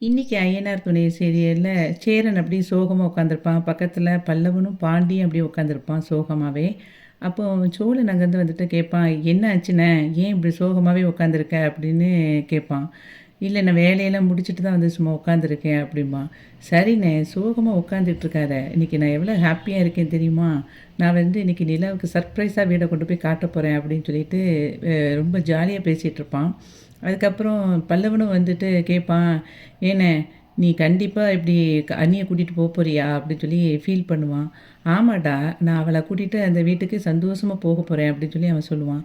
இன்னைக்கு ஐயனார் துணை சீரியல்ல சேரன் அப்படியே சோகமா உட்காந்துருப்பான். பக்கத்துல பல்லவனும் பாண்டியும் அப்படியே உட்காந்துருப்பான் சோகமாவே. அப்போ சோழன் அங்கேருந்து வந்துட்டு கேட்பான், "என்ன ஆச்சுண்ணே? ஏன் இப்படி சோகமாவே உட்காந்துருக்க?" அப்படின்னு கேட்பான். "இல்ல நான் வேலையெல்லாம் முடிச்சுட்டு தான் வந்து சும்மா உட்காந்துருக்கேன்" அப்படிம்பான். "சரிண்ணே, சோகமா உட்காந்துட்டு இருக்காத. இன்னைக்கு நான் எவ்வளோ ஹாப்பியா இருக்கேன் தெரியுமா? நான் வந்து இன்னைக்கு நிலாவுக்கு சர்ப்ரைஸா வீட கொண்டு போய் காட்டப் போறேன்" அப்படின்னு சொல்லிட்டு ரொம்ப ஜாலியா பேசிட்டு இருப்பான். அதுக்கப்புறம் பல்லவனும் வந்துட்டு கேட்பான், "ஏண்ணே, நீ கண்டிப்பா இப்படி அண்ணிய கூட்டிட்டு போறியா?" அப்படின்னு சொல்லி ஃபீல் பண்ணுவான். "ஆமாடா, நான் அவள கூட்டிட்டு அந்த வீட்டுக்கு சந்தோஷமா போகப் போறேன்" அப்படின்னு சொல்லி அவன் சொல்லுவான்.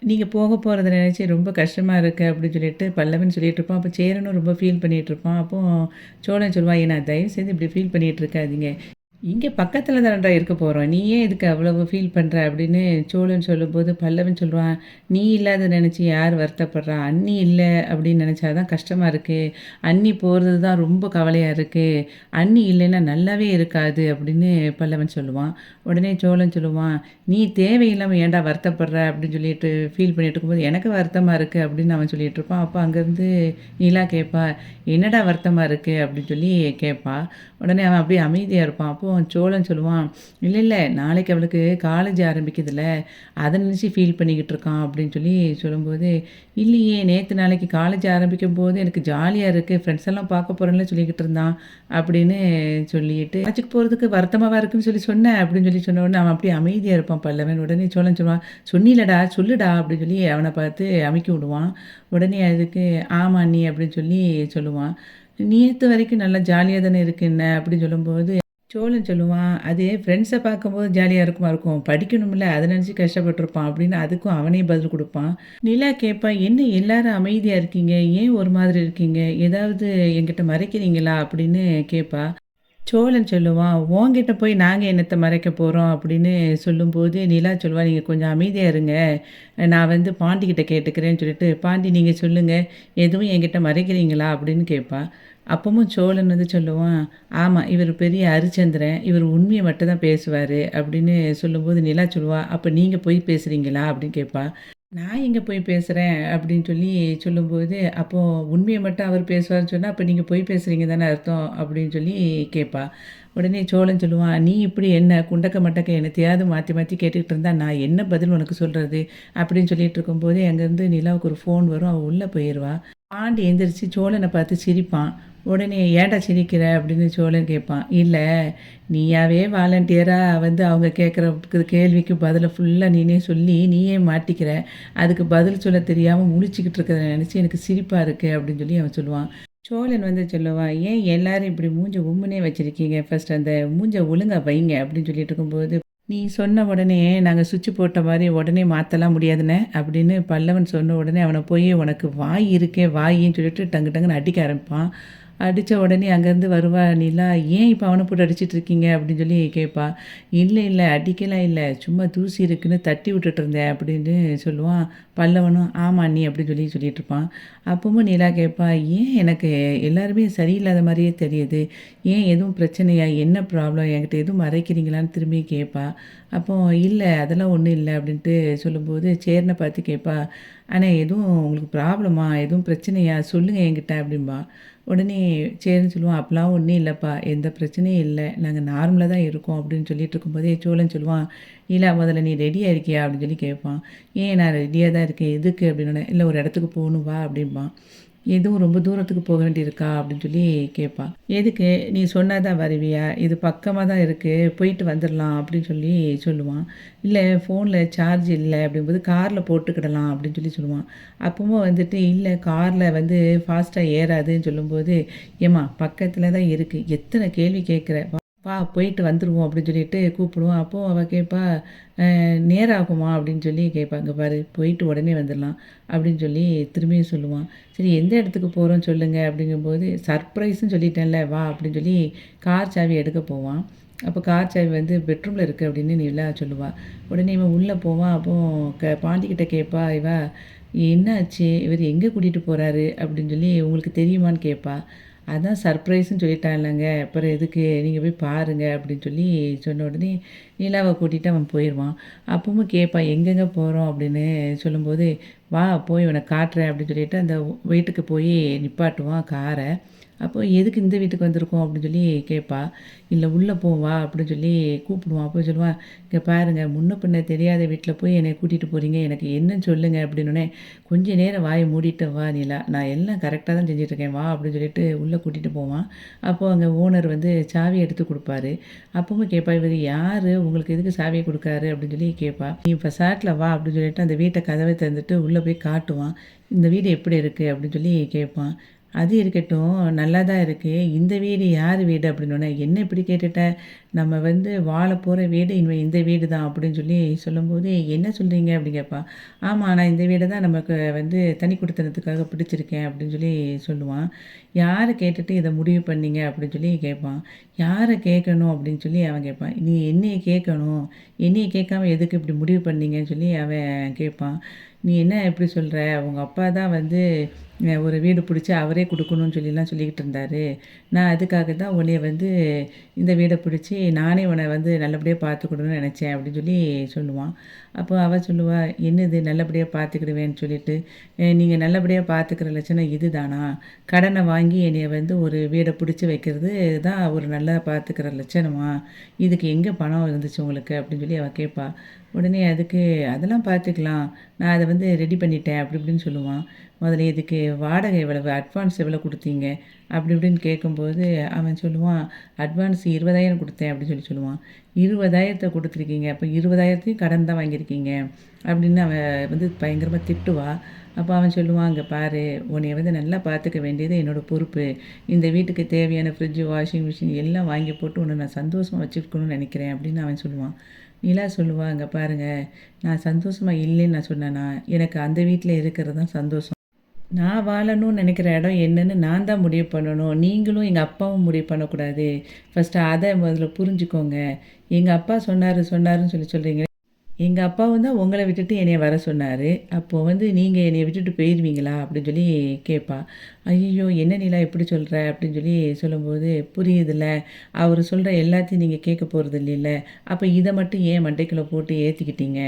"நீங்க போக போறத நினைச்சு ரொம்ப கஷ்டமா இருக்கு" அப்படின்னு சொல்லிட்டு பல்லவன் சொல்லிட்டு இருப்பான். அப்ப சேரனும் ரொம்ப ஃபீல் பண்ணிட்டு இருப்பான். அப்போ சோழன் சொல்லுவான், "ஏண்ணா தயவு செய்து இப்படி ஃபீல் பண்ணிட்டு இருக்காதீங்க. இங்க பக்கத்துல தானடா இருக்க போறோம். நீ ஏன் இதுக்கு அவ்வளவு ஃபீல் பண்ற?" அப்படின்னு சோழன் சொல்லும்போது, பல்லவன் சொல்லுவான், "நீ இல்லாத நினைச்சு யார் வருத்தப்படுறா? அண்ணி இல்ல அப்படின்னு நினைச்சா தான் கஷ்டமா இருக்கு. அண்ணி போறது தான் ரொம்ப கவலையா இருக்கு. அண்ணி இல்லைன்னா நல்லாவே இருக்காது" அப்படின்னு பல்லவன் சொல்லுவான். உடனே சோழன் சொல்லுவான், "நீ தேவையில்லாம ஏன்டா வருத்தப்படுற?" அப்படின்னு சொல்லிட்டு ஃபீல் பண்ணிட்டு இருக்கும்போது, "எனக்கு வருத்தமா இருக்கு" அப்படின்னு அவன் சொல்லிட்டு இருப்பான். அப்ப அங்கேருந்து நிலா கேட்பா, "என்னடா வருத்தமா இருக்கு?" அப்படின்னு சொல்லி கேட்பா. உடனே அவன் அப்படியே அமைதியா இருப்பான். அப்போ சோழன் சொல்லுவான், "இல்ல, இல்ல, நாளைக்கு அவளுக்கு காலேஜ் ஆரம்பிக்குதுல்ல, அத நினைச்சு ஃபீல் பண்ணிக்கிட்டு இருக்கான்" அப்படின்னு சொல்லி சொல்லும்போது, "இல்லையே, நேத்து நாளைக்கு காலேஜ் ஆரம்பிக்கும்போது எனக்கு ஜாலியா இருக்கு. ஃப்ரெண்ட்ஸ் எல்லாம் பார்க்க போறேன்ல சொல்லிக்கிட்டு இருந்தான்" அப்படின்னு சொல்லிட்டு, "காலேஜுக்கு போறதுக்கு வருத்தமாவா இருக்குன்னு சொல்லி சொன்ன?" அப்படின்னு சொல்லி சொன்ன உடனே அவன் அப்படியே அமைதியா இருப்பான் பல்லவன். உடனே சோழன் சொல்லுவான், "சொன்னீலடா, சொல்லுடா" அப்படின்னு சொல்லி அவன பார்த்து அமுக்கி விடுவான். உடனே அதுக்கு, "ஆமா அண்ணி" அப்படின்னு சொல்லி சொல்லுவான். "நேத்து வரைக்கும் நல்லா ஜாலியா தானே இருக்குன்ன" அப்படின்னு சொல்லும்போது, சோழன் சொல்லுவான், "அது ஃப்ரெண்ட்ஸ பார்க்கும்போது ஜாலியா இருக்குமா இருக்கும். படிக்கணும்ல, அத நினைச்சு கஷ்டப்பட்டுருப்பான்" அப்படின்னு அதுக்கும் அவனே பதில் குடுப்பான். நிலா கேட்பா, "என்ன எல்லாரும் அமைதியா இருக்கீங்க? ஏன் ஒரு மாதிரி இருக்கீங்க? ஏதாவது என்கிட்ட மறைக்கிறீங்களா?" அப்படின்னு கேட்பா. சோழன் சொல்லுவான், "உன்கிட்ட போய் நாங்க என்னத்த மறைக்க போறோம்?" அப்படின்னு சொல்லும்போது, நிலா சொல்லுவா, "நீங்க கொஞ்சம் அமைதியா இருங்க. நான் வந்து பாண்டிகிட்ட கேட்டுக்கிறேன்னு" சொல்லிட்டு, "பாண்டி நீங்க சொல்லுங்க. எதுவும் என்கிட்ட மறைக்கிறீங்களா?" அப்படின்னு கேட்பா. அப்பவும் சோழன் வந்து சொல்லுவான், "ஆமா, இவரு பெரிய ஹரிச்சந்திரன். இவரு உண்மைய மட்டும் தான் பேசுவாரு" அப்படின்னு சொல்லும்போது, நிலா சொல்லுவா, "அப்ப நீங்க பொய் பேசுறீங்களா?" அப்படின்னு கேட்பா. "நான் எங்க போய் பேசுறேன்?" அப்படின்னு சொல்லி சொல்லும்போது, "அப்போ உண்மைய மட்டும் அவர் பேசுவாருன்னு சொன்னா, அப்ப நீங்க பொய் பேசுறீங்க தானே அர்த்தம்?" அப்படின்னு சொல்லி கேட்பா. உடனே சோழன் சொல்லுவான், "நீ இப்படி என்ன குண்டக்க மட்டக்க என்னத்தையாவது மாத்தி மாத்தி கேட்டுக்கிட்டு இருந்தா, நான் என்ன பதில் உனக்கு சொல்றது?" அப்படின்னு சொல்லிட்டு இருக்கும்போதே, அங்கேருந்து நிலாவுக்கு ஒரு ஃபோன் வரும். அவ உள்ள போயிருவா. பாண்டி எந்திரிச்சு சோழனை பார்த்து சிரிப்பான். உடனே, "ஏன்டா சிரிக்கிற?" அப்படின்னு சோழன் கேட்பான். "இல்ல, நீயாவே வாலண்டியரா வந்து அவங்க கேட்குற கேள்விக்கு பதில ஃபுல்லா நீனே சொல்லி நீயே மாட்டிக்கிற. அதுக்கு பதில் சொல்ல தெரியாம முழிச்சுக்கிட்டு இருக்கிறத நினச்சு எனக்கு சிரிப்பா இருக்கு" அப்படின்னு சொல்லி அவன் சொல்லுவான். சோழன் வந்து சொல்லுவான், "ஏன் எல்லாரும் இப்படி மூஞ்ச உம்முன்னே வச்சிருக்கீங்க? ஃபர்ஸ்ட் அந்த மூஞ்ச ஒழுங்கா வைங்க" அப்படின்னு சொல்லிட்டு இருக்கும்போது, "நீ சொன்ன உடனே நாங்க சுவிட்ச் போட்ட மாரி உடனே மாத்தலாம் முடியாதுண்ணே" அப்படின்னு பல்லவன் சொன்ன உடனே அவன போய், "உனக்கு வாய் இருக்கே வாயின்னு" சொல்லிட்டு டங்கு டங்குன்னு அடிக்க ஆரம்பிப்பான். அடித்த உடனே அங்கேருந்து வருவா நிலா, "ஏன் இப்போ அவனை போட்டு அடிச்சிட்டு இருக்கீங்க?" அப்படின்னு சொல்லி கேட்பா. "இல்லை, இல்லை, அடிக்கலாம் இல்லை. சும்மா தூசி இருக்குன்னு தட்டி விட்டுட்டு இருந்தேன்" அப்படின்னு சொல்லுவான். பல்லவனும், "ஆமா அண்ணி" அப்படின்னு சொல்லி சொல்லிட்டு இருப்பான். அப்பவும் நிலா கேட்பா, "ஏன் எனக்கு எல்லாருமே சரியில்லாத மாதிரியே தெரியுது. ஏன் எதுவும் பிரச்சனையா? என்ன ப்ராப்ளம்? என்கிட்ட எதுவும் மறைக்கிறீங்களான்னு?" திரும்பி கேட்பா. அப்போ, "இல்லை, அதெல்லாம் ஒன்றும் இல்லை" அப்படின்ட்டு சொல்லும்போது சேரனை பார்த்து கேட்பா, "அண்ணே, எதுவும் உங்களுக்கு ப்ராப்ளமா? எதுவும் பிரச்சனையா? சொல்லுங்க என்கிட்ட" அப்படிம்பா. உடனே சரின்னு சொல்லுவான், "அப்பலாம் ஒண்ணும் இல்லப்பா. எந்த பிரச்சனையும் இல்ல. நாங்க நார்மலா தான் இருக்கோம்" அப்படின்னு சொல்லிட்டு இருக்கும்போதே சோழன் சொல்லுவான், "நீலா முதல்ல நீ ரெடியா இருக்கியா?" அப்படின்னு சொல்லி கேட்பான். "ஏன் நான் ரெடியா தான் இருக்கேன். எதுக்கு?" அப்படின்னோனே, "இல்ல ஒரு இடத்துக்கு போகணும் வா" அப்படிம்பான். "எதுவும் ரொம்ப தூரத்துக்கு போக வேண்டியிருக்கா?" அப்படின்னு சொல்லி கேட்பா. "எதுக்கு? நீ சொன்னா தான் வருவியா? இது பக்கமா தான் இருக்கு. போயிட்டு வந்துரலாம்" அப்படின்னு சொல்லி சொல்லுவான். "இல்ல ஃபோன்ல சார்ஜ் இல்ல" அப்படிங்கும்போது, "கார்ல போட்டுக்கிடலாம்" அப்படின்னு சொல்லி சொல்லுவான். அப்பவும் வந்துட்டு, "இல்ல கார்ல வந்து ஃபாஸ்ட்டா ஏறாதுன்னு" சொல்லும்போது, "ஏம்மா பக்கத்துல தான் இருக்கு. எத்தன கேள்வி கேட்குற? வா போயிட்டு வந்துருவோம்" அப்படின்னு சொல்லிட்டு கூப்பிடுவான். அப்போ அவ கேட்பா, "நேரம் ஆகுமா?" அப்படின்னு சொல்லி கேட்பா. "இங்க பாரு, போயிட்டு உடனே வந்துடலாம்" அப்படின்னு சொல்லி திரும்பியும் சொல்லுவான். "சரி எந்த இடத்துக்கு போறோம் சொல்லுங்க" அப்படிங்கும்போது, "சர்ப்ரைஸ்ன்னு சொல்லிட்டேன்ல வா" அப்படின்னு சொல்லி கார் சாவி எடுக்க போவான். அப்போ கார் சாவி வந்து பெட்ரூமில் இருக்குது அப்படின்னு நிலா சொல்லுவா. உடனே இவன் உள்ளே போவான். அப்போ பாண்டிக்கிட்ட கேட்பா இவ, "என்னாச்சு? இவர் எங்கே கூட்டிகிட்டு போறாரு?" அப்படின்னு சொல்லி உங்களுக்கு தெரியுமான்னு கேட்பா. "அதான் சர்ப்ரைஸ்ன்னு சொல்லிட்டான்லங்க. அப்புறம் எதுக்கு? நீங்க போய் பாருங்க" அப்படின்னு சொல்லி சொன்ன உடனே நிலாவ கூட்டிட்டு அவன் போயிருவான். அப்பவும் கேட்பா, "எங்கெங்க போறோம்?" அப்படின்னு சொல்லும்போது, வா போய் உனக்கு காட்டுறேன் அப்படின்னு சொல்லிட்டு அந்த வீட்டுக்கு போய் நிப்பாட்டுவான் காரை. அப்போ எதுக்கு இந்த வீட்டுக்கு வந்திருக்கோம் அப்படின்னு சொல்லி கேட்பா. இல்லை உள்ளே வா அப்படின்னு சொல்லி கூப்பிடுவான். அப்போ சொல்லுவான், இங்கே பாருங்க முன்ன பின்ன தெரியாத வீட்டில் போய் என்னை கூட்டிகிட்டு போகிறீங்க, எனக்கு என்னன்னு சொல்லுங்கள் அப்படின்னோடனே, கொஞ்ச நேரம் வாயை மூடிட்டு வா நிலா, நான் எல்லாம் கரெக்டாக தான் செஞ்சிட்ருக்கேன் வா அப்படின்னு சொல்லிட்டு உள்ளே கூட்டிகிட்டு போவான். அப்போது அங்கே ஓனர் வந்து சாவி எடுத்து கொடுப்பாரு. அப்பவும் கேட்பா, இவர் யார், உங்களுக்கு எதுக்கு சாவியை கொடுக்காரு அப்படின்னு சொல்லி கேட்பா. நீ இப்போ சாட்டில் வா அப்படின்னு சொல்லிட்டு அந்த வீட்டை கதவை திறந்துட்டு உள்ளே போய் காட்டுவான். இந்த வீடு எப்படி இருக்குது அப்படின்னு சொல்லி கேட்பான். அது இருக்கட்டும், நல்லா தான் இருக்குது, இந்த வீடு யார் வீடு அப்படின்னோடனே, என்ன இப்படி கேட்டுட்ட, நம்ம வந்து வாழ போகிற வீடு இனிமேல் இந்த வீடு தான் அப்படின்னு சொல்லி சொல்லும்போது, என்ன சொல்கிறீங்க அப்படின்னு கேட்பான். ஆமாம், நான் இந்த வீடை தான் நமக்கு வந்து தனி குடித்தனத்துக்காக பிடிச்சிருக்கேன் அப்படின்னு சொல்லி சொல்லுவான். யாரை கேட்டுட்டு இதை முடிவு பண்ணீங்க அப்படின்னு சொல்லி கேட்பான். யாரை கேட்கணும் அப்படின்னு சொல்லி அவன் கேட்பான். நீ என்னையை கேட்கணும், என்னையை கேட்காம எதுக்கு இப்படி முடிவு பண்ணீங்கன்னு சொல்லி அவன் கேட்பான். நீ என்ன எப்படி சொல்கிற, உங்கள் அப்பா தான் வந்து ஒரு வீடு பிடிச்சி அவரே கொடுக்கணும்னு சொல்லிலாம் சொல்லிக்கிட்டு இருந்தார், நான் அதுக்காக தான் உன்னைய வந்து இந்த வீடை பிடிச்சி நானே உன்னை வந்து நல்லபடியாக பார்த்துக்கணும்னு நினச்சேன் அப்படின்னு சொல்லி சொல்லுவான். அப்போ அவள் சொல்லுவா, என்னது நல்லபடியாக பார்த்துக்கிடுவேன்னு சொல்லிட்டு, நீங்கள் நல்லபடியாக பார்த்துக்கிற லட்சணம் இது தானா, கடனை வாங்கி என்னைய வந்து ஒரு வீடை பிடிச்சி வைக்கிறது தான் ஒரு நல்லா பார்த்துக்கிற லட்சணமா, இதுக்கு எங்கே பணம் இருந்துச்சு உங்களுக்கு அப்படின்னு சொல்லி அவள் கேட்பா. உடனே அதுக்கு அதெல்லாம் பார்த்துக்கலாம், நான் அதை வந்து ரெடி பண்ணிட்டேன் அப்படி இப்படின்னு சொல்லுவான். முதல்ல இதுக்கு வாடகை எவ்வளவு, அட்வான்ஸ் எவ்வளோ கொடுத்தீங்க அப்படி இப்படின்னு கேட்கும்போது அவன் சொல்லுவான், அட்வான்ஸ் 20,000 கொடுத்தேன் அப்படின்னு சொல்லி சொல்லுவான். 20,000 கொடுத்துருக்கீங்க, அப்போ 20,000 கடன் தான் வாங்கியிருக்கீங்க அப்படின்னு அவன் வந்து பயங்கரமாக திட்டுவா. அப்போ அவன் சொல்லுவான், அங்கே பாரு, உன்னைய வந்து நல்லா பார்த்துக்க வேண்டியது என்னோடய பொறுப்பு, இந்த வீட்டுக்கு தேவையான ஃப்ரிட்ஜு வாஷிங் மிஷின் எல்லாம் வாங்கி போட்டு உன்னை நான் சந்தோஷமாக வச்சுருக்கணும்னு நினைக்கிறேன் அப்படின்னு அவன் சொல்லுவான். நிலா சொல்லுவா, அங்கே பாருங்கள், நான் சந்தோஷமாக இல்லைன்னு நான் சொன்னேன்னா, எனக்கு அந்த வீட்டில் இருக்கிறது தான் சந்தோஷம். நான் வாழணும்னு நினைக்கிற இடம் என்னன்னு நான் தான் முடிவு பண்ணணும், நீங்களும் எங்கள் அப்பாவும் முடிவு பண்ணக்கூடாது. ஃபஸ்ட்டு அதை முதல்ல புரிஞ்சுக்கோங்க. எங்கள் அப்பா சொன்னாருன்னு சொல்லி சொல்கிறீங்க. எங்கள் அப்பாவும் தான் உங்கள விட்டுட்டு என்னைய வர சொன்னார், அப்போது வந்து நீங்கள் என்னைய விட்டுட்டு போயிடுவீங்களா அப்படின்னு சொல்லி கேட்பா. ஐயோ என்ன நிலா இப்படி சொல்கிற அப்படின்னு சொல்லி சொல்லும்போது, புரியுதுல்ல, அவர் சொல்கிற எல்லாத்தையும் நீங்கள் கேட்க போகிறது இல்லைல்ல, அப்போ இதை மட்டும் ஏன் மண்டைக்குள்ளே போட்டு ஏற்றிக்கிட்டீங்க,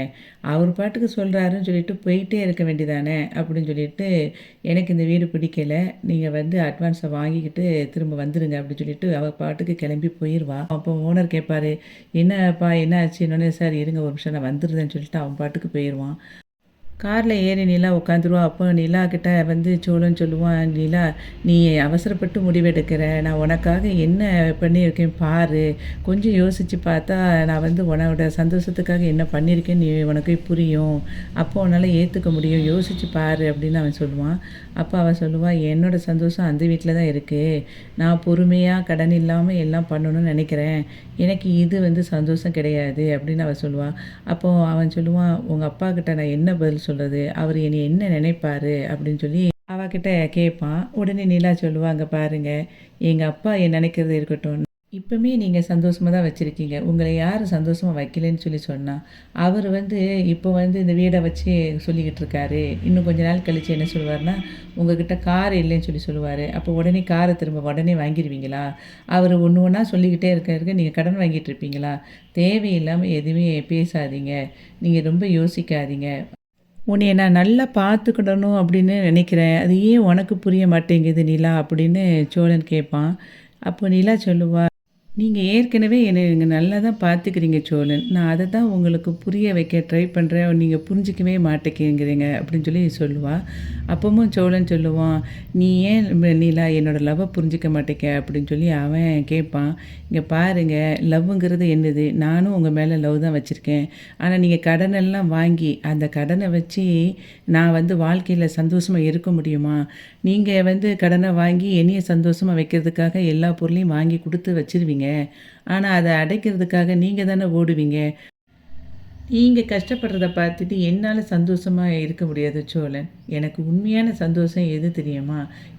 அவர் பாட்டுக்கு சொல்கிறாருன்னு சொல்லிட்டு போயிட்டே இருக்க வேண்டியதானே அப்படின்னு சொல்லிட்டு, எனக்கு இந்த வீடு பிடிக்கல, நீங்கள் வந்து அட்வான்ஸை வாங்கிக்கிட்டு திரும்ப வந்துடுங்க அப்படின்னு சொல்லிட்டு அவள் பாட்டுக்கு கிளம்பி போயிடுவா. அப்போ ஓனர் கேட்பாரு, என்னப்பா என்ன ஆச்சுன்னொன்னே, சார் இருங்க ஒரு நிமிஷம் நான் வந்துடுறேன்னு சொல்லிட்டு அவன் பாட்டுக்கு போயிடுவான். காரில் ஏறி நிலா உட்காந்துருவா. அப்போ நிலா கிட்ட வந்து சோழன் சொல்லுவான், நிலா நீ அவசரப்பட்டு முடிவெடுக்கிற, நான் உனக்காக என்ன பண்ணியிருக்கேன் பாரு, கொஞ்சம் யோசித்து பார்த்தா நான் வந்து உன்னோட சந்தோஷத்துக்காக என்ன பண்ணியிருக்கேன்னு உனக்கு புரியும், அப்போ உன்னால் ஏற்றுக்க முடியும், யோசித்து பாரு அப்படின்னு அவன் சொல்லுவான். அப்போ அவன் சொல்லுவாள், என்னோடய சந்தோஷம் அந்த வீட்டில் தான் இருக்குது, நான் பொறுமையாக கடன் இல்லாமல் எல்லாம் பண்ணணும்னு நினைக்கிறேன், எனக்கு இது வந்து சந்தோஷம் கிடையாது அப்படின்னு அவன் சொல்லுவாள். அப்போது அவன் சொல்லுவான், உங்கள் அப்பா கிட்ட நான் என்ன பதில் சொல்கிறது, அவர் என்னை என்ன நினைப்பார் அப்படின்னு சொல்லி அவகிட்ட கேட்பான். உடனே நிலா சொல்லுவாங்க, பாருங்கள், எங்கள் அப்பா என் நினைக்கிறது இருக்கட்டும், இப்போமே நீங்கள் சந்தோஷமாக தான் வச்சுருக்கீங்க, உங்களை யார் சந்தோஷமாக வைக்கலன்னு சொல்லி சொன்னால், அவர் வந்து இப்போ வந்து இந்த வீடை வச்சு சொல்லிக்கிட்டு இருக்காரு, இன்னும் கொஞ்ச நாள் கழித்து என்ன சொல்லுவார்னா, உங்ககிட்ட கார் இல்லைன்னு சொல்லி சொல்லுவார், அப்போ உடனே காரை திரும்ப உடனே வாங்கிடுவீங்களா, அவர் ஒன்று ஒன்றா சொல்லிக்கிட்டே இருக்க நீங்கள் கடன் வாங்கிட்டு இருப்பீங்களா, தேவையில்லாமல் எதுவுமே பேசாதீங்க, நீங்கள் ரொம்ப யோசிக்காதீங்க, உன்னைய நான் நல்லா பார்த்துக்கிடணும் அப்படின்னு நினைக்கிறேன், அது ஏன் உனக்கு புரிய மாட்டேங்குது நிலா அப்படின்னு சோழன் கேட்பான். அப்போ நிலா சொல்லுவா, நீங்கள் ஏற்கனவே என்னை நீங்கள் நல்லா தான் பார்த்துக்கிறீங்க சோழன், நான் அதை தான் உங்களுக்கு புரிய வைக்க ட்ரை பண்ணுறேன், நீங்கள் புரிஞ்சிக்கவே மாட்டேங்கிறீங்க அப்படின்னு சொல்லி சொல்லுவாள். அப்பவும் சோழன் சொல்லுவான், நீ ஏன் நீலா என்னோடய லவ்வை புரிஞ்சிக்க மாட்டேங்க அப்படின்னு சொல்லி அவன் கேட்பான். இங்கே பாருங்கள், லவ்வுங்கிறது என்னது, நானும் உங்கள் மேலே லவ் தான் வச்சுருக்கேன், ஆனால் நீங்கள் கடனெல்லாம் வாங்கி அந்த கடனை வச்சு நான் வந்து வாழ்க்கையில் சந்தோஷமாக இருக்க முடியுமா, நீங்கள் வந்து கடனை வாங்கி என்னைய சந்தோஷமாக வைக்கிறதுக்காக எல்லா பொருளையும் வாங்கி கொடுத்து வச்சுருவீங்க, ஆனால் அதை அடைக்கிறதுக்காக நீங்கள் தானே ஓடுவீங்க, நீங்கள் கஷ்டப்படுறத பார்த்துட்டு என்னால் சந்தோஷமாக இருக்க முடியாது சோழன், எனக்கு உண்மையான சந்தோஷம் எது தெரியுமா,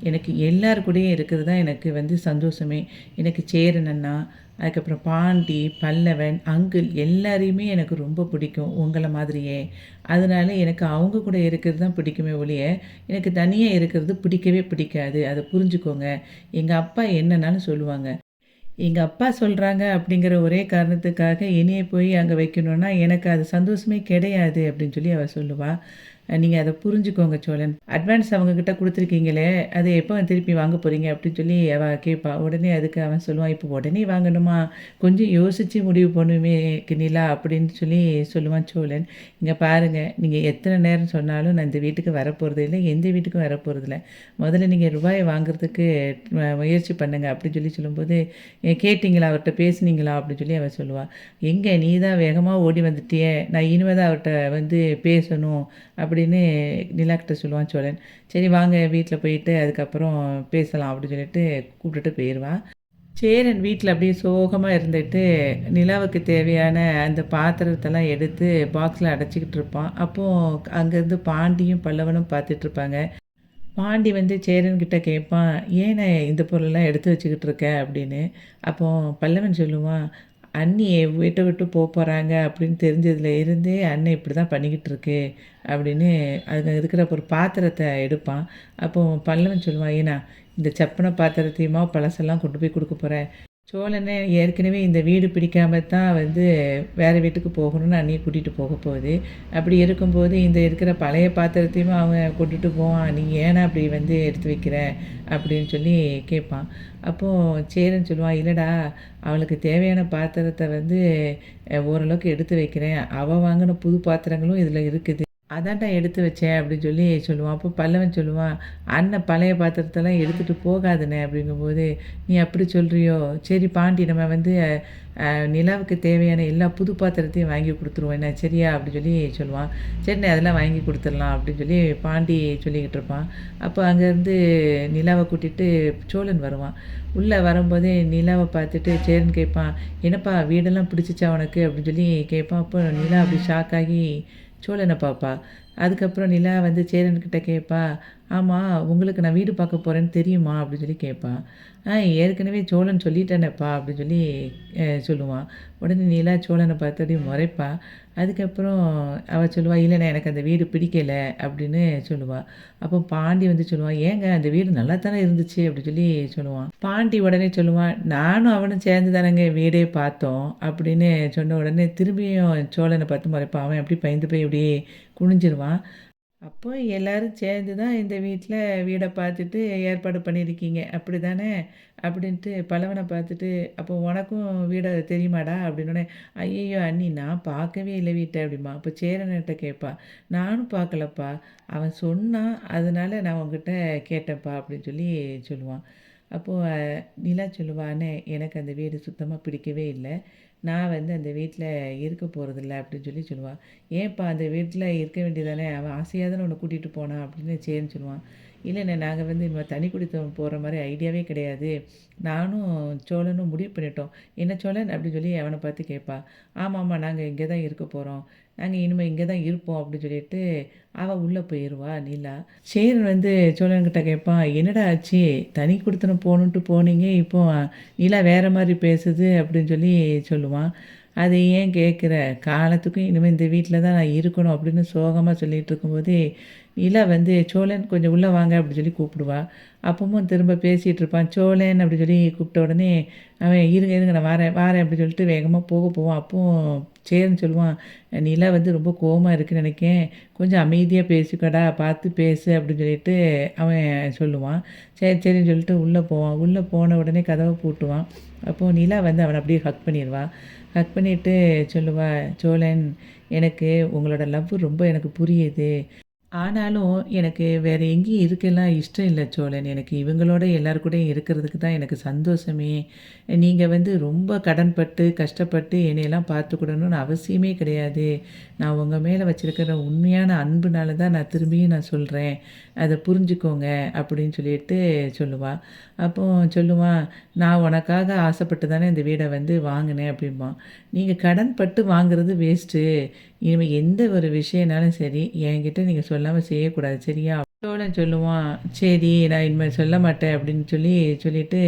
எனக்கு எல்லார் கூடயும் இருக்கிறது தான் எனக்கு வந்து சந்தோஷமே, எனக்கு சேரன் அண்ணா, அதுக்கப்புறம் பாண்டி, பல்லவன், அங்கிள் எல்லாரையுமே எனக்கு ரொம்ப பிடிக்கும் உங்களை மாதிரியே, அதனால எனக்கு அவங்க கூட இருக்கிறது தான் பிடிக்குமே ஒழிய எனக்கு தனியாக இருக்கிறது பிடிக்கவே பிடிக்காது, அதை புரிஞ்சுக்கோங்க, எங்கள் அப்பா என்னன்னாலும் சொல்லுவாங்க, எங்கள் அப்பா சொல்கிறாங்க அப்படிங்கிற ஒரே காரணத்துக்காக என்னைய போய் அங்கே வைக்கணுன்னா எனக்கு அது சந்தோஷமே கிடையாது அப்படின்னு சொல்லி அவள் சொல்லுவாள். நீங்கள் அதை புரிஞ்சுக்கோங்க சோழன். அட்வான்ஸ் அவங்கக்கிட்ட கொடுத்துருக்கீங்களே, அதை எப்போ திருப்பி வாங்க போகிறீங்க அப்படின்னு சொல்லி அவள் கேட்பா. உடனே அதுக்கு அவன் சொல்லுவான், இப்போ உடனே வாங்கணுமா, கொஞ்சம் யோசித்து முடிவு பண்ணுமே நிலா அப்படின்னு சொல்லி சொல்லுவான் சோழன். இங்கே பாருங்கள், நீங்கள் எத்தனை நேரம் சொன்னாலும் நான் இந்த வீட்டுக்கு வரப்போகிறது இல்லை, எந்த வீட்டுக்கும் வரப்போகிறதில்ல. முதல்ல நீங்கள் ரூபாயை வாங்குறதுக்கு முயற்சி பண்ணுங்க அப்படின்னு சொல்லி சொல்லும்போது, கேட்டிங்களா, அவர்கிட்ட பேசுனீங்களா அப்படின்னு சொல்லி அவள் சொல்லுவாள். எங்கே நீ தான் வேகமாக ஓடி வந்துட்டியே, நான் இனிமேல் தான் அவர்கிட்ட வந்து பேசணும் அப்படின்னு நிலாக்கிட்ட சொல்லுவான் சோழன். சரி வாங்க வீட்டில் போயிட்டு அதுக்கப்புறம் பேசலாம் அப்படின்னு சொல்லிட்டு கூப்பிட்டுட்டு போயிடுவான். சேரன் வீட்டில் அப்படியே சோகமாக இருந்துட்டு நிலாவுக்கு தேவையான அந்த பாத்திரத்தெல்லாம் எடுத்து பாக்ஸில் அடைச்சிக்கிட்டு இருப்பான். அப்போது அங்கேருந்து பாண்டியும் பல்லவனும் பார்த்துட்ருப்பாங்க. பாண்டி வந்து சேரன்கிட்ட கேட்பான், ஏன் இந்த பொருளெல்லாம் எடுத்து வச்சுக்கிட்டு இருக்க அப்படின்னு. அப்போ பல்லவன் சொல்லுவான், அண்ணி வீட்டை விட்டு போகிறாங்க அப்படின்னு தெரிஞ்சதுல இருந்தே அண்ணன் இப்படி தான் பண்ணிக்கிட்டு இருக்கு அப்படின்னு அது இருக்கிற ஒரு பாத்திரத்தை எடுப்பான். அப்போது பல்லவன் சொல்லுவான், ஏன்னா இந்த சப்பனை பாத்திரத்தையுமா பழசெல்லாம் கொண்டு போய் கொடுக்க போகிறேன். சோழனே ஏற்கனவே இந்த வீடு பிடிக்காம தான் வந்து வேறு வீட்டுக்கு போகணும்னு அண்ணியை கூட்டிகிட்டு போக போகுது. அப்படி இருக்கும்போது இந்த இருக்கிற பழைய பாத்திரத்தையும் அவன் கொண்டுட்டு போவான், நீ ஏன்னா அப்படி வந்து எடுத்து வைக்கிற அப்படின்னு சொல்லி கேட்பான். அப்போது சேரன் சொல்லுவான், இல்லைடா அவளுக்கு தேவையான பாத்திரத்தை வந்து ஓரளவுக்கு எடுத்து வைக்கிறேன், அவள் வாங்கின புது பாத்திரங்களும் இதில் இருக்குது, அதான்டா எடுத்து வச்சேன் அப்படின்னு சொல்லி சொல்லுவான். அப்போ பல்லவன் சொல்லுவான், அண்ணன் பழைய பாத்திரத்தெல்லாம் எடுத்துகிட்டு போகாதுண்ணே அப்படிங்கும்போது, நீ அப்படி சொல்கிறியோ, சரி பாண்டி நம்ம வந்து நிலாவுக்கு தேவையான எல்லா புது பாத்திரத்தையும் வாங்கி கொடுத்துருவோம் என்ன, சரியா அப்படின்னு சொல்லி சொல்லுவான். சரிண்ணே அதெல்லாம் வாங்கி கொடுத்துடலாம் அப்படின்னு சொல்லி பாண்டி சொல்லிக்கிட்டு இருப்பான். அப்போ அங்கேருந்து நிலாவை கூட்டிகிட்டு சோழன் வருவான். உள்ளே வரும்போதே நிலாவை பார்த்துட்டு சேரன் கேட்பான், என்னப்பா வீடெல்லாம் பிடிச்சிச்சா உனக்கு அப்படின்னு சொல்லி கேட்பான். அப்போ நிலா அப்படி ஷாக்காகி சோழனை பார்ப்பா. அதுக்கப்புறம் நிலா வந்து சேரன்கிட்ட கேட்பா, ஆமாம் உங்களுக்கு நான் வீடு பார்க்க போகிறேன்னு தெரியுமா அப்படின்னு சொல்லி கேட்பா. ஏற்கனவே சோழன் சொல்லிட்டேனேப்பா அப்படின்னு சொல்லி சொல்லுவான். உடனே நிலா சோழனை பார்த்து அப்படி முறைப்பா. அதுக்கப்புறம் அவள் சொல்லுவாள், இல்லைண்ணே எனக்கு அந்த வீடு பிடிக்கலை அப்படின்னு சொல்லுவாள். அப்போ பாண்டி வந்து சொல்லுவான், ஏங்க அந்த வீடு நல்லா தானே இருந்துச்சு அப்படின்னு சொல்லி சொல்லுவான். பாண்டி உடனே சொல்லுவான், நானும் அவனும் சேர்ந்து தானேங்க வீடே பார்த்தோம் அப்படின்னு சொன்ன உடனே திரும்பியும் சோழனை பார்த்து முறைப்பான். அவன் அப்படி பயந்து போய் அப்படியே குனிஞ்சிருவான். அப்போ எல்லோரும் சேர்ந்து தான் இந்த வீட்டில் வீடை பார்த்துட்டு ஏற்பாடு பண்ணியிருக்கீங்க அப்படி தானே அப்படின்ட்டு பல்லவனை பார்த்துட்டு, அப்போ உனக்கும் வீடை தெரியுமாடா அப்படின்னோடனே, ஐயையோ அண்ணி நான் பார்க்கவே இல்லை வீட்டை அப்படிமா. அப்போ சேரன்கிட்ட கேட்பா, நானும் பார்க்கலப்பா, அவன் சொன்னான் அதனால் நான் உங்ககிட்ட கேட்டேன்ப்பா அப்படின்னு சொல்லி சொல்லுவான். அப்போது நிலா சொல்லுவானே, எனக்கு அந்த வீடு சுத்தமாக பிடிக்கவே இல்லை, நான் வந்து அந்த வீட்டில் இருக்க போகிறதில்ல அப்படின்னு சொல்லி சொல்லுவாள். ஏன்ப்பா அந்த வீட்டில் இருக்க வேண்டியதானே, அவன் ஆசையாக தானே உன்னை கூட்டிகிட்டு போனான் அப்படின்னு சேரன் சொல்லுவான். இல்லைண்ணே நாங்கள் வந்து இனிமேல் தனி குடித்தனம் போகிற மாதிரி ஐடியாவே கிடையாது, நானும் சோழனும் முடிவு பண்ணிட்டோம். என்ன சோழன் அப்படின்னு சொல்லி அவனை பார்த்து கேட்பா. ஆமாம்மா நாங்கள் இங்கே தான் இருக்க போகிறோம், நாங்கள் இனிமேல் இங்கே தான் இருப்போம் அப்படின்னு சொல்லிட்டு அவள் உள்ளே போயிடுவா நிலா. சேரன் வந்து சோழன்கிட்ட கேட்பான், என்னடா ஆச்சு, தனி குடித்தனம் போகணுன்ட்டு போனீங்க, இப்போ நிலா வேறு மாதிரி பேசுது அப்படின்னு சொல்லி சொல்லுவான். அதை ஏன் கேட்குற, காலத்துக்கும் இனிமேல் இந்த வீட்டில் தான் நான் இருக்கணும் அப்படின்னு சோகமாக சொல்லிகிட்டு இருக்கும்போதே நிலா வந்து சோழன் கொஞ்சம் உள்ளே வாங்க அப்படின்னு சொல்லி கூப்பிடுவா. அப்பவும் திரும்ப பேசிகிட்டு இருப்பான். சோழன் அப்படி சொல்லி கூப்பிட்ட உடனே அவன் இருங்க இருங்க நான் வாரேன் வாரேன் அப்படி சொல்லிட்டு வேகமாக போவான். அப்போது சேரன் சொல்லுவான், நிலா வந்து ரொம்ப கோவமாக இருக்குன்னு நினைக்கேன், கொஞ்சம் அமைதியாக பேசிக்கடா, பார்த்து பேசு அப்படின்னு சொல்லிட்டு அவன் சொல்லுவான். சரி சரின்னு சொல்லிட்டு உள்ளே போவான். உள்ளே போன உடனே கதவை பூட்டுவான். அப்போது நிலா வந்து அவனை அப்படியே ஹக் பண்ணிடுவான். ஹக் பண்ணிவிட்டு சொல்லுவா, சோழன் எனக்கு உங்களோட லவ் ரொம்ப எனக்கு புரியுது, ஆனாலும் எனக்கு வேறு எங்கேயும் இருக்கலாம் இஷ்டம் இல்லை சோழன், எனக்கு இவங்களோட எல்லாருக்கூடையும் இருக்கிறதுக்கு தான் எனக்கு சந்தோஷமே, நீங்கள் வந்து ரொம்ப கடன்பட்டு கஷ்டப்பட்டு என்னையெல்லாம் பார்த்துக்கிடணும்னு அவசியமே கிடையாது, நான் உங்கள் மேலே வச்சுருக்கிற உண்மையான அன்புனால தான் நான் திரும்பியும் நான் சொல்கிறேன், அதை புரிஞ்சுக்கோங்க அப்படின்னு சொல்லிட்டு சொல்லுவாள். அப்போ சொல்லுவான், நான் உனக்காக ஆசைப்பட்டு தானே இந்த வீடை வந்து வாங்கினேன் அப்படிம்பான். நீங்கள் கடன் பட்டு வாங்குறது வேஸ்ட்டு, இனிமேல் எந்த ஒரு விஷயம்னாலும் சரி என்கிட்ட நீங்கள் சொல்லாமல் செய்யக்கூடாது சரியா. சோழன் சொல்லுவான், சரி நான் இனிமேல் சொல்ல மாட்டேன் அப்படின்னு சொல்லிட்டு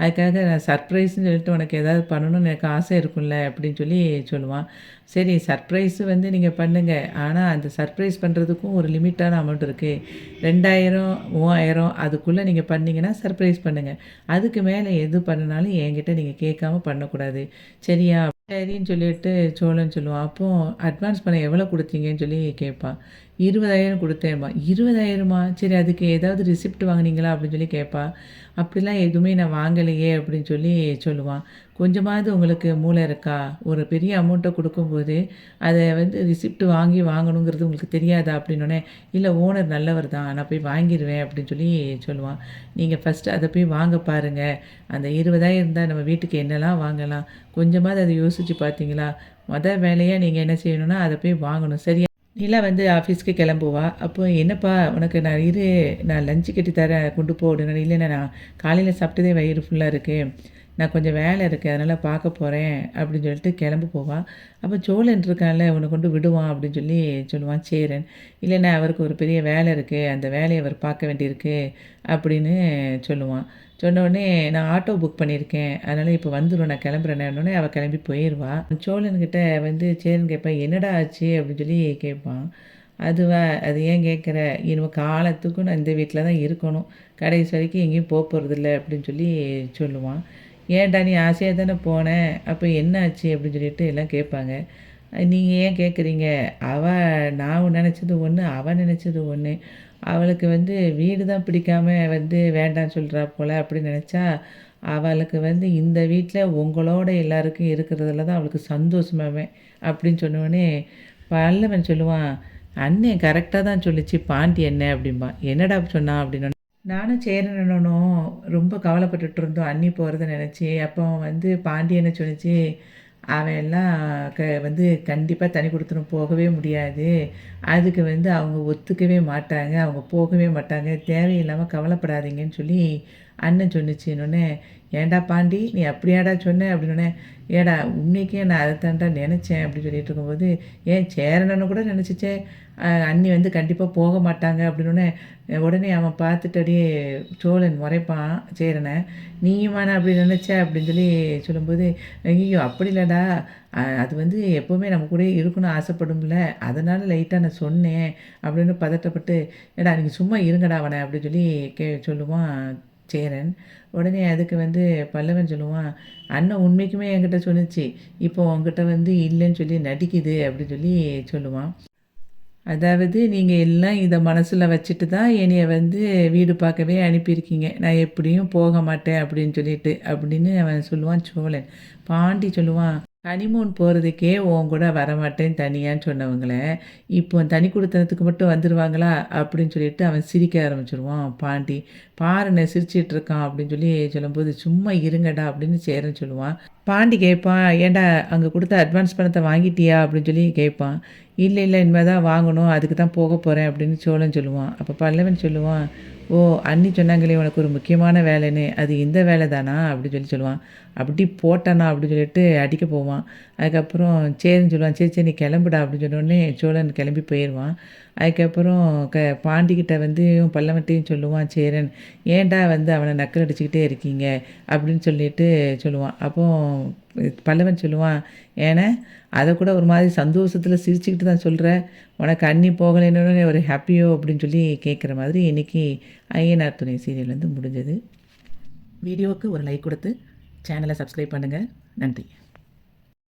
அதுக்காக நான் சர்ப்ரைஸ்ன்னு சொல்லிட்டு உனக்கு ஏதாவது பண்ணணும்னு எனக்கு ஆசை இருக்கும்ல அப்படின்னு சொல்லி சொல்லுவான். சரி சர்ப்ரைஸு வந்து நீங்கள் பண்ணுங்கள், ஆனால் அந்த சர்ப்ரைஸ் பண்ணுறதுக்கும் ஒரு லிமிட்டான அமௌண்ட் இருக்குது, 2000 3000 அதுக்குள்ளே நீங்கள் பண்ணிங்கன்னா சர்ப்ரைஸ் பண்ணுங்கள், அதுக்கு மேலே எது பண்ணினாலும் என்கிட்ட நீங்கள் கேட்காம பண்ணக்கூடாது சரியா. சரின்னு சொல்லிட்டு சோழன் சொல்லுவான். அப்போது அட்வான்ஸ் பணம் எவ்வளோ கொடுத்தீங்கன்னு சொல்லி கேட்பான். 20,000 குடுத்தேன்பா. 20,000மா? சரி அதுக்கு ஏதாவது ரிசிப்ட் வாங்குனீங்களா? அப்படின்னு சொல்லி கேட்பா. அப்படிலாம் எதுவுமே நான் வாங்கலையே அப்படின்னு சொல்லி சொல்லுவான். கொஞ்சமாவது உங்களுக்கு மூளை இருக்கா? ஒரு பெரிய அமௌண்ட்ட குடுக்கும்போது, அத வந்து ரிசிப்ட் வாங்கணுங்கிறது உங்களுக்கு தெரியாதா? அப்படின்னோனே, இல்ல ஓனர் நல்லவர் தான். நான் போய் வாங்கிருவேன் அப்படின்னு சொல்லி சொல்லுவான். நீங்க ஃபர்ஸ்ட்டு அத போய் வாங்க பாருங்க. அந்த 20,000 இருந்தா நம்ம வீட்டுக்கு என்னலாம் வாங்கலாம்? கொஞ்சமாவது அத யோசிச்சு பார்த்தீங்களா? வேலையா நீங்க என்ன செய்யணும்னா, அத போய் வாங்கணும். சரியா? நிலா வந்து ஆஃபீஸ்க்கு கிளம்புவா. அப்போ "என்னப்பா உனக்கு நான் லஞ்ச் கட்டி தரேன் கொண்டு போ" அப்படின்னா, "இல்லைண்ணா நான் காலையில சாப்பிட்டதே வயிறு ஃபுல்லா இருக்கு. நான் கொஞ்சம் வேலை இருக்கு. அதனால பார்க்க போறேன்" அப்படின்னு சொல்லிட்டு கிளம்ப போவா. அப்போ சோழன் இருக்கான்ல, "உன்னை கொண்டு விடுவான்" அப்படின்னு சொல்லி சொல்லுவான் சேரன். "இல்லைண்ணா அவருக்கு ஒரு பெரிய வேலை இருக்கு. அந்த வேலைய அவர் பார்க்க வேண்டியிருக்கு" அப்படின்னு சொல்லுவான். சொன்னோடனே நான் ஆட்டோ புக் பண்ணியிருக்கேன். அதனால இப்போ வந்துரும் நான் கிளம்புறேன்னே அவள் கிளம்பி போயிடுவா. சோழன்கிட்ட வந்து சேரன் கேட்பான், "என்னடா ஆச்சு?" அப்படின்னு சொல்லி கேட்பான். அதுவா, "அது ஏன் கேட்குற? இனிமே காலத்துக்கும் நான் இந்த வீட்டில் தான் இருக்கணும். கடைசி வரைக்கும் எங்கேயும் போறதில்ல" அப்படின்னு சொல்லி சொல்லுவான். "ஏன்டா நீ ஆசையாக தானே போன? அப்போ என்ன ஆச்சு?" அப்படின்னு சொல்லிட்டு எல்லாம் கேட்பாங்க. "நீங்க ஏன் கேட்குறீங்க? நான் நினச்சது ஒண்ணு, அவ நினச்சது ஒண்ணு. அவளுக்கு வந்து வீடு தான் பிடிக்காம வந்து வேண்டான்னு சொல்றா போல அப்படின்னு நினச்சா, அவளுக்கு வந்து இந்த வீட்ல உங்களோட எல்லாருக்கும் இருக்கிறதுல தான் அவளுக்கு சந்தோஷமாமே" அப்படின்னு சொன்னோனே, பல்லவன் சொல்லுவான், "அண்ணே கரெக்ட்டா தான் சொல்லுச்சு பாண்டி அண்ணே" அப்படிம்பான். "என்னடா சொன்னா?" அப்படின்னோனே, நானும் சேரன் அண்ணனும் ரொம்ப கவலைப்பட்டுட்டு இருந்தோம் அண்ணி போறத நினச்சு. அப்போ வந்து பாண்டி என்ன சொன்னுச்சு, அவன் எல்லாம் வந்து கண்டிப்பா தனி குடித்தனம் போகவே முடியாது. அதுக்கு வந்து அவங்க ஒத்துக்கவே மாட்டாங்க. அவங்க போகவே மாட்டாங்க. தேவையில்லாம கவலைப்படாதீங்கன்னு சொல்லி அண்ணன் சொன்னுச்சுன்னொன்னே, "ஏன்டா பாண்டி நீ அப்படியாடா சொன்ன?" அப்படின்னோனே, "ஏடா உன்னைக்கே நான் அதைத்தான்டா நினச்சேன்" அப்படின்னு சொல்லிட்டு இருக்கும்போது, "ஏன் சேரனன்னு கூட நினச்சிச்சே அண்ணி வந்து கண்டிப்பா போக மாட்டாங்க" அப்படின்னோனே, உடனே அவன் பார்த்துட்டு அப்படியே சோழன் முறைப்பான் சேரன. "நீயுமாண்ணா அப்படி நினச்ச?" அப்படின்னு சொல்லி சொல்லும்போது, "ஐயய்யோ! அப்படி இல்லடா. அது வந்து எப்பவுமே நம்ம கூடயே இருக்கணும்னு ஆசைப்படும்ல. அதனால லைட்டா நான் சொன்னேன்" அப்படின்னு பதட்டப்பட்டு, "ஏடா நீங்க சும்மா இருங்கடா அவன" அப்படின்னு சொல்லி சொல்லுவான் சேரன். உடனே அதுக்கு வந்து பல்லவன் சொல்லுவான், "அண்ணன் உண்மைக்குமே என்கிட்ட சொன்னுச்சு. இப்போ உன்கிட்ட வந்து இல்லைன்னு சொல்லி நடிக்குது" அப்படின்னு சொல்லி சொல்லுவான். அதாவது நீங்க எல்லாம் இத மனசுல வச்சுட்டு தான் என்னைய வந்து வீடு பார்க்கவே அனுப்பியிருக்கீங்க. நான் எப்படியும் போக மாட்டேன் அப்படின்னு சொல்லிட்டு, அப்படின்னு அவன் சொல்லுவான் சோழன். பாண்டி சொல்லுவான், "ஹனிமூன் போறதுக்கே உன் கூட வரமாட்டேன் தனியான்னு சொன்னவங்கள, இப்போ தனி குடித்தனத்துக்கு மட்டும் வந்துருவாங்களா?" அப்படின்னு சொல்லிட்டு அவன் சிரிக்க ஆரம்பிச்சுருவான் பாண்டி. "பாருண்ணே சிரிச்சுட்டு இருக்கான்" அப்படின்னு சொல்லி சொல்லும்போது, "சும்மா இருங்கடா" அப்படின்னு சேரன் சொல்லுவான். பாண்டி கேட்பான், "ஏன்டா அங்க குடுத்த அட்வான்ஸ் பணத்த வாங்கிட்டியா?" அப்படின்னு சொல்லி கேட்பான். "இல்ல, இல்ல இனிமே தான் வாங்கணும். அதுக்கு தான் போக போறேன்" அப்படின்னு சோழன் சொல்லுவான். அப்ப பல்லவன் சொல்லுவான், "ஓ! அண்ணி சொன்னாங்களே உனக்கு ஒரு முக்கியமான வேலைன்னு, அது இந்த வேலை தானா?" அப்படின்னு சொல்லி சொல்லுவான். "அப்படி போட்டானா" அப்படின்னு சொல்லிட்டு அடிக்க போவான். அதுக்கப்புறம் சரின்னு சொல்லுவான். "சரி, சரி நீ கிளம்புடா" அப்படின்னு சொன்னோனே சோழன் கிளம்பி போயிருவான். அதுக்கப்புறம் பாண்டிகிட்ட வந்து பல்லவன்ட்டயும் சொல்லுவான் சேரன், "ஏன்டா வந்து அவன நக்கல் அடிச்சுக்கிட்டே இருக்கீங்க?" அப்படின்னு சொல்லிட்டு சொல்லுவான். அப்போ பல்லவன் சொல்லுவான், "ஏண்ணே அத கூட ஒரு மாதிரி சந்தோஷத்துல சிரிச்சுக்கிட்டு தான் சொல்ற? உனக்கு அண்ணி போகலைன்னோனே ஒரு ஹாப்பியோ?" அப்படின்னு சொல்லி கேட்குற மாதிரி இன்னைக்கு ஐயனார் துணை சீரியல் வந்து முடிஞ்சது. வீடியோவுக்கு ஒரு லைக் கொடுத்து சேனலை சப்ஸ்கிரைப் பண்ணுங்க. நன்றி.